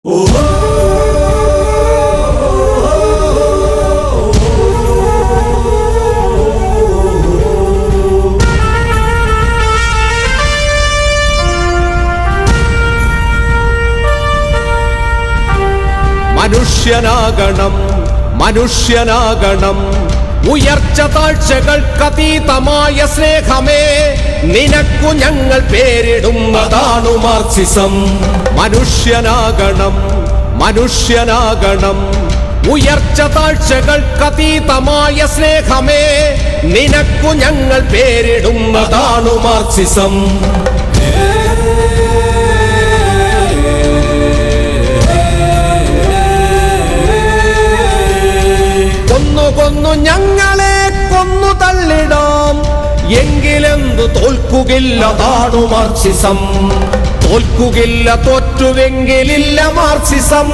മനുഷ്യനാകണം ഉയർച്ച താഴ്ചകൾക്കതീതമായ സ്നേഹമേ, നിനക്കു ഞങ്ങൾ പേരിടുന്നതാണു മാർക്സിസം. മനുഷ്യനാകണം ഉയർച്ച താഴ്ചകൾക്കതീതമായ സ്നേഹമേ, നിനക്കു ഞങ്ങൾ പേരിടുന്നതാണു മാർക്സിസം. കൊന്നു ഞങ്ങളെ കൊന്നു തള്ളിടാം, എങ്കിലെന്തു തോൽക്കുകില്ല താണു മാർക്സിസം. തോൽക്കുകില്ല, തോറ്റുവെങ്കിലില്ല മാർക്സിസം.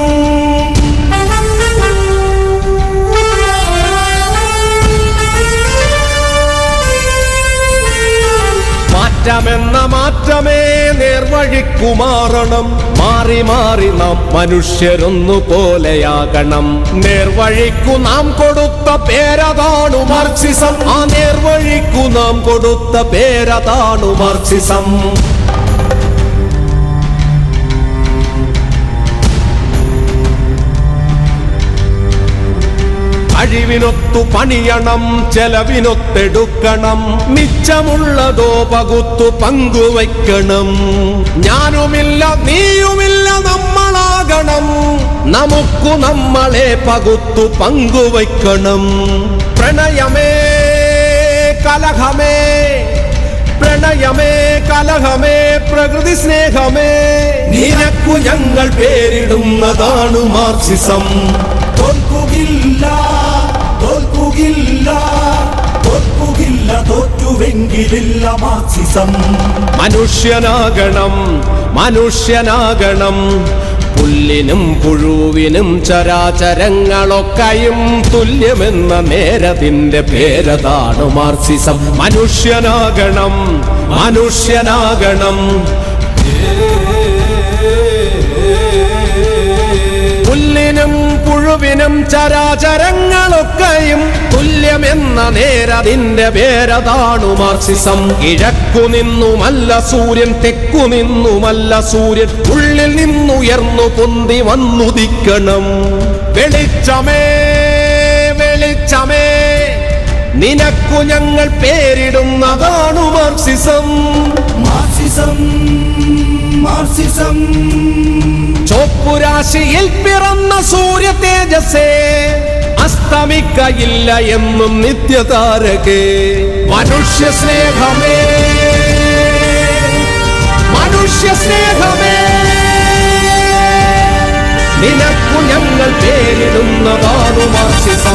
മാറ്റമെന്ന മാറ്റമേ നേർവഴിക്കു മാറണം. മാറി മാറി നാം മനുഷ്യരൊന്നു പോലെയാകണം. നേർവഴിക്കു നാം കൊടുത്ത പേരതാണു മാർക്സിസം. ആ നേർവഴിക്കു നാം കൊടുത്ത പേരതാണു മാർക്സിസം. കഴിവിനൊത്തു പണിയണം, ചെലവിനൊത്തെടുക്കണം. മിച്ചമുള്ളതോ പകുത്തു പങ്കുവയ്ക്കണം. ഞാനുമില്ല നീയുമില്ല നമ്മളാകണം. നമുക്കു നമ്മളെ പകുത്തു പങ്കുവയ്ക്കണം. പ്രണയമേ കലഹമേ, പ്രണയമേ കലഹമേ, പ്രകൃതി സ്നേഹമേ, നിനക്കു ഞങ്ങൾ പേരിടുന്നതാണു മാർക്സിസം. തോൽക്കുകില്ല, തോൽക്കുകില്ല, തോൽക്കുകില്ല, തോറ്റുവെങ്കിലില്ല മാർക്സിസം. മനുഷ്യനാകണം പുല്ലിനും പുഴുവിനും ചരാചരങ്ങളൊക്കെയും തുല്യമെന്ന നേരതിന്റെ പേരതാണു മാർക്സിസം. മനുഷ്യനാകണം പുല്ലിനും പുഴുവിനും ചരാചരങ്ങളൊക്കെയും തുല്യമെന്ന നേരതിന്റെ പേരതാണു മാർക്സിസം. കിഴക്കു നിന്നുമല്ല സൂര്യൻ, തെക്കു നിന്നുമല്ല സൂര്യൻ, ഉള്ളിൽ നിന്നുയർന്നു പൊന്തി വന്നുദിക്കണം. വെളിച്ചമേ വെളിച്ചമേ, നിനക്കു ഞങ്ങൾ പേരിടുന്നതാണു മാർക്സിസം. Marxism Marxism. ചോപ്പുരാശിയിൽ പിറന്ന സൂര്യ തേജസ്സേ, അസ്തമിക്കയില്ല എന്നും നിത്യതാരകേ. മനുഷ്യ സ്നേഹമേ നിനക്കു ഞങ്ങൾ പേരിടുന്നതാണു മാർക്സിസം.